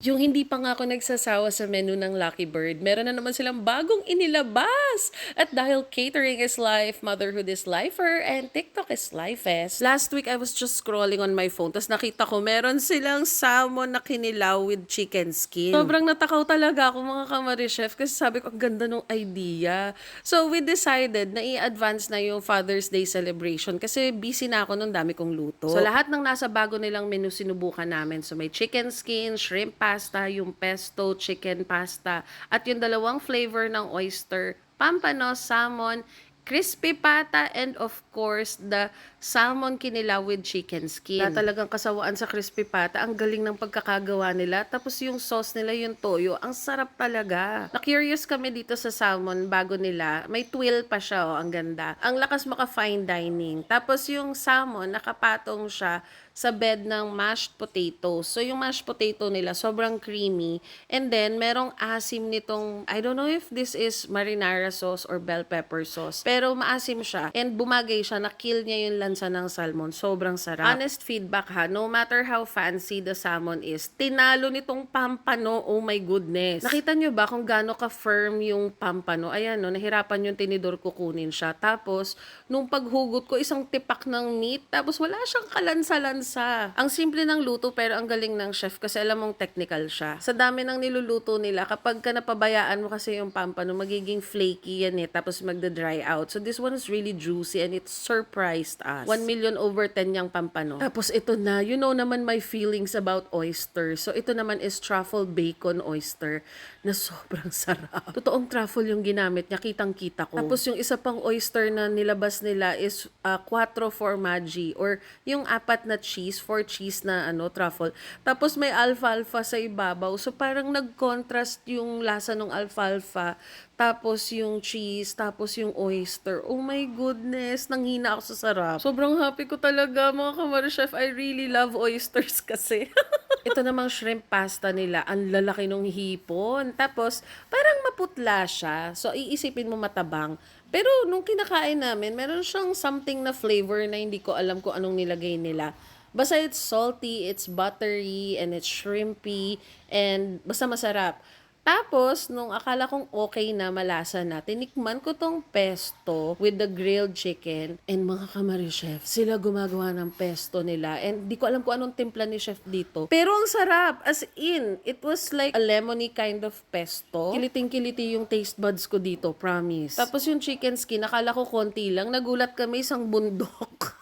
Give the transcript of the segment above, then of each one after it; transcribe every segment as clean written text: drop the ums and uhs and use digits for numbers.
Yung hindi pa nga ako nagsasawa sa menu ng Lucky Bird, meron na naman silang bagong inilabas. At dahil catering is life, motherhood is lifer, and TikTok is lifest. Last week, I was just scrolling on my phone, tapos nakita ko meron silang salmon na kinilaw with chicken skin. Sobrang natakaw talaga ako mga kamari-chef kasi sabi ko, ang ganda ng idea. So, we decided na i-advance na yung Father's Day celebration kasi busy na ako nung dami kong luto. So, lahat ng nasa bago nilang menu sinubukan namin. So, may chicken skin, shrimp pasta, yung pesto chicken pasta, at yung dalawang flavor ng oyster, pampano, salmon, crispy pata, and of course, the salmon kinilaw with chicken skin. Na talagang kasawaan sa crispy pata. Ang galing ng pagkakagawa nila. Tapos yung sauce nila, yung toyo, ang sarap talaga. Na-curious kami dito sa salmon bago nila. May twill pa siya, oh, ang ganda. Ang lakas maka-fine dining. Tapos yung salmon, nakapatong siya sa bed ng mashed potato. So, yung mashed potato nila, sobrang creamy. And then, merong asim nitong, I don't know if this is marinara sauce or bell pepper sauce. Pero maasim siya. And bumagay siya, na-kill niya yung lansa ng salmon. Sobrang sarap. Honest feedback ha, no matter how fancy the salmon is, tinalo nitong pampano, oh my goodness. Nakita nyo ba kung gaano ka-firm yung pampano? Ayan, no, nahirapan yung tinidor ko kunin siya. Tapos, nung paghugot ko, isang tipak ng meat. Tapos, wala siyang kalansa-lansa. Ang simple ng luto pero ang galing ng chef kasi alam mong technical siya. Sa dami ng niluluto nila, kapag ka napabayaan mo kasi yung pampano, magiging flaky yan eh, tapos magda-dry out. So this one is really juicy and it surprised us. 1 million over 10 yung pampano. Tapos ito na, you know naman my feelings about oyster. So ito naman is truffle bacon oyster na sobrang sarap. Totoong truffle yung ginamit niya, kitang-kita ko. Tapos yung isa pang oyster na nilabas nila is quattro formaggi or yung apat na cheese, 4 cheese na truffle. Tapos may alfalfa sa ibabaw. So parang nag-contrast yung lasa ng alfalfa, tapos yung cheese, tapos yung oyster. Oh my goodness, nanghina ako sa sarap. Sobrang happy ko talaga mga kamari-chef. I really love oysters kasi. Ito namang shrimp pasta nila, ang lalaki nung hipon. Tapos, parang maputla siya. So, iisipin mo matabang. Pero, nung kinakain namin, meron siyang something na flavor na hindi ko alam kung anong nilagay nila. Basta it's salty, it's buttery, and it's shrimpy, and basta masarap. Tapos, nung akala kong okay na, malasa na, tinikman ko tong pesto with the grilled chicken. And mga kamari-chef, sila gumagawa ng pesto nila. And di ko alam kung anong timpla ni chef dito. Pero ang sarap. As in, it was like a lemony kind of pesto. Kiliting-kiliti yung taste buds ko dito, promise. Tapos yung chicken skin, akala ko konti lang. Nagulat kami isang bundok.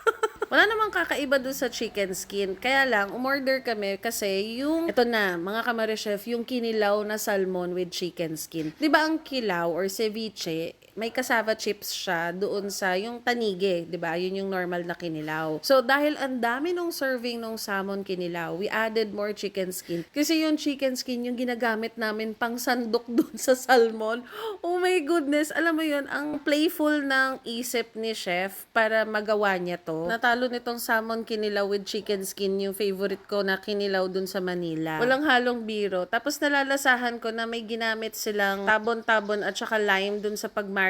Wala namang kakaiba dun sa chicken skin. Kaya lang, umorder kami kasi yung, ito na, mga kamari-chef, yung kinilaw na salmon with chicken skin. Diba ang kilaw or ceviche, may cassava chips siya doon sa yung tanige, 'di ba? Yun yung normal na kinilaw. So dahil ang dami nung serving nung salmon kinilaw, we added more chicken skin. Kasi yung chicken skin yung ginagamit namin pang sandok doon sa salmon. Oh my goodness, alam mo yun, ang playful ng isip ni chef para magawa niya to. Natalo nitong salmon kinilaw with chicken skin, yung favorite ko na kinilaw doon sa Manila. Walang halong biro. Tapos nalalasahan ko na may ginamit silang tabon-tabon at saka lime doon sa pag-marinate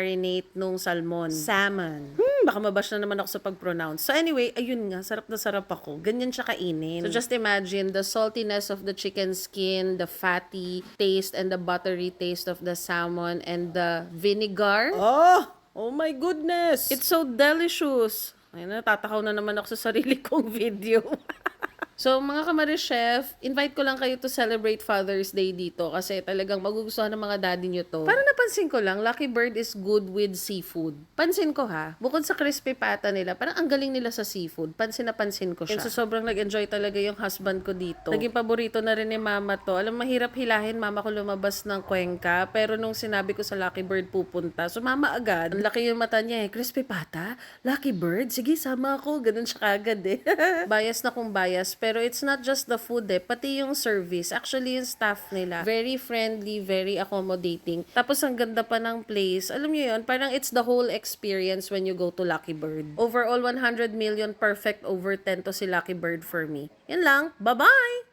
nung salmon. Salmon. Baka mabash na naman ako sa pag-pronounce. So anyway, ayun nga, sarap na sarap ako. Ganyan siya kainin. So just imagine the saltiness of the chicken skin, the fatty taste, and the buttery taste of the salmon, and the vinegar. Oh my goodness! It's so delicious. Ay, natatakaw na naman ako sa sarili kong video. So, mga kamari-chef, invite ko lang kayo to celebrate Father's Day dito kasi talagang magugustuhan ng mga daddy nyo to. Parang napansin ko lang, Lucky Bird is good with seafood. Pansin ko ha, bukod sa crispy pata nila, parang ang galing nila sa seafood. Pansin na pansin ko siya. And so, sobrang nag-enjoy talaga yung husband ko dito. Naging paborito na rin ni mama to. Alam, mahirap hilahin mama ko lumabas ng Cuenca, pero nung sinabi ko sa Lucky Bird pupunta, sumama agad. Ang laki yung mata niya eh, crispy pata? Lucky Bird? Sige, sama ako. Ganun siya kagad eh. Bias na kung bias, pero it's not just the food eh, pati yung service. Actually, yung staff nila, very friendly, very accommodating. Tapos, ang ganda pa ng place. Alam niyo yun, parang it's the whole experience when you go to Lucky Bird. Overall, 100 million, perfect over 10 to si Lucky Bird for me. Yan lang. Bye-bye!